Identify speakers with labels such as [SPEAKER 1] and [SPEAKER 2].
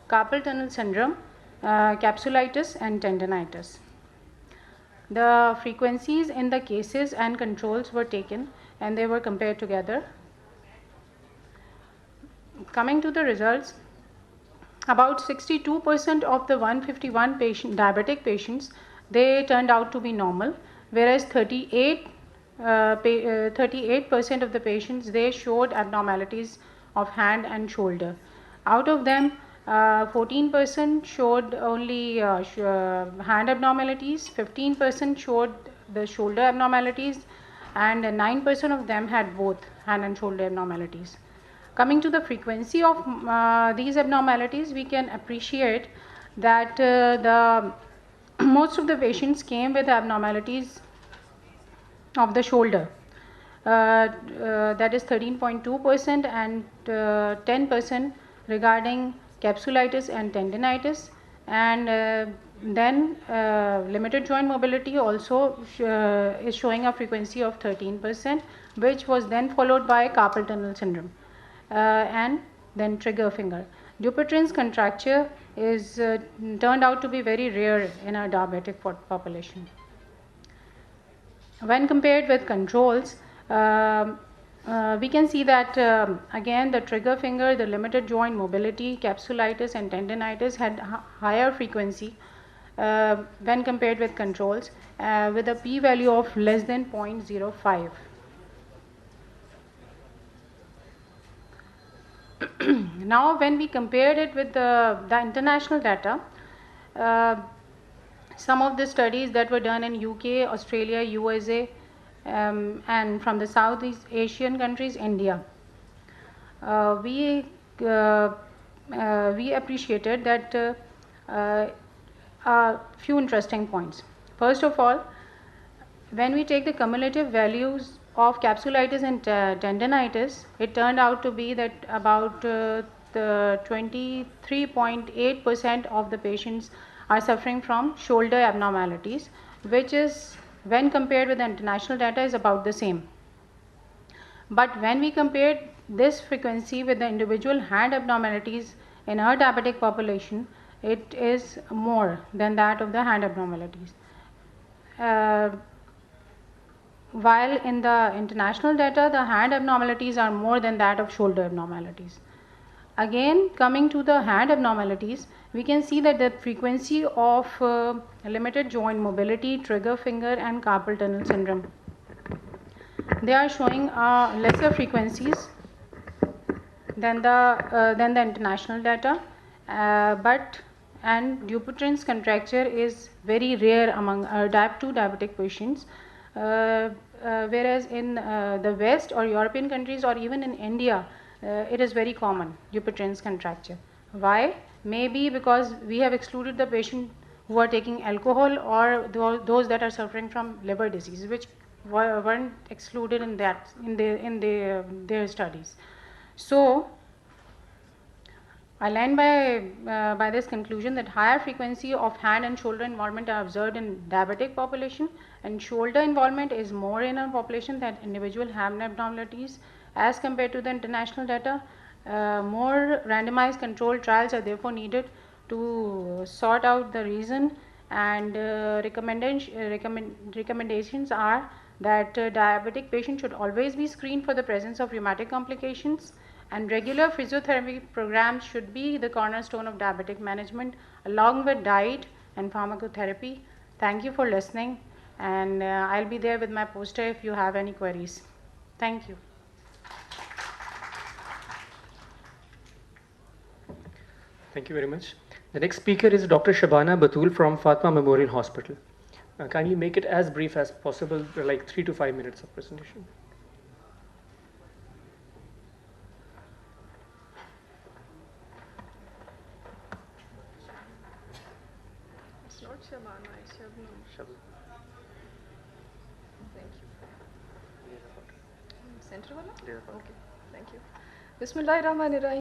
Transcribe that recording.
[SPEAKER 1] carpal tunnel syndrome, capsulitis and tendinitis. The frequencies in the cases and controls were taken and they were compared together. Coming to the results, about 62% of the 151 diabetic patients, they turned out to be normal, whereas 38% of the patients, they showed abnormalities of hand and shoulder. Out of them, 14% showed only hand abnormalities, 15% showed the shoulder abnormalities, and 9% of them had both hand and shoulder abnormalities. Coming to the frequency of these abnormalities, we can appreciate that most of the patients came with abnormalities of the shoulder, that is 13.2%, and 10% regarding capsulitis and tendinitis, and then limited joint mobility also is showing a frequency of 13%, which was then followed by carpal tunnel syndrome. And then trigger finger. Dupuytren's contracture is turned out to be very rare in our diabetic population. When compared with controls, we can see that again the trigger finger, the limited joint mobility, capsulitis and tendinitis had higher frequency when compared with controls, with a p-value of less than 0.05. Now, when we compared it with the international data, some of the studies that were done in UK, Australia, USA, and from the Southeast Asian countries, India, we appreciated that a few interesting points. First of all, when we take the cumulative values of capsulitis and tendinitis, it turned out to be that about 23.8% of the patients are suffering from shoulder abnormalities, which is, when compared with the international data, is about the same. But when we compared this frequency with the individual hand abnormalities in our diabetic population, it is more than that of the hand abnormalities. While in the international data, the hand abnormalities are more than that of shoulder abnormalities. Again, coming to the hand abnormalities, we can see that the frequency of limited joint mobility, trigger finger and carpal tunnel syndrome, they are showing lesser frequencies than the international data, and Dupuytren's contracture is very rare among type 2 diabetic patients, whereas in the West or European countries or even in India, it is very common, Dupuytren's contracture. Why? Maybe because we have excluded the patient who are taking alcohol or those that are suffering from liver disease, which weren't excluded in their studies. So I land by this conclusion that higher frequency of hand and shoulder involvement are observed in diabetic population, and shoulder involvement is more in our population than individual hand abnormalities as compared to the international data. More randomized controlled trials are therefore needed to sort out the reason, and recommendations are that diabetic patients should always be screened for the presence of rheumatic complications, and regular physiotherapy programs should be the cornerstone of diabetic management along with diet and pharmacotherapy. Thank you for listening, and I'll be there with my poster if you have any queries. Thank you.
[SPEAKER 2] Thank you very much. The next speaker is Dr. Shabana Batul from Fatma Memorial Hospital. Kindly make it as brief as possible, like 3 to 5 minutes of presentation.
[SPEAKER 3] It's not Shabana, it's Shabnam. Thank you. Center wala? Okay, thank you. Bismillahirrahmanirrahim.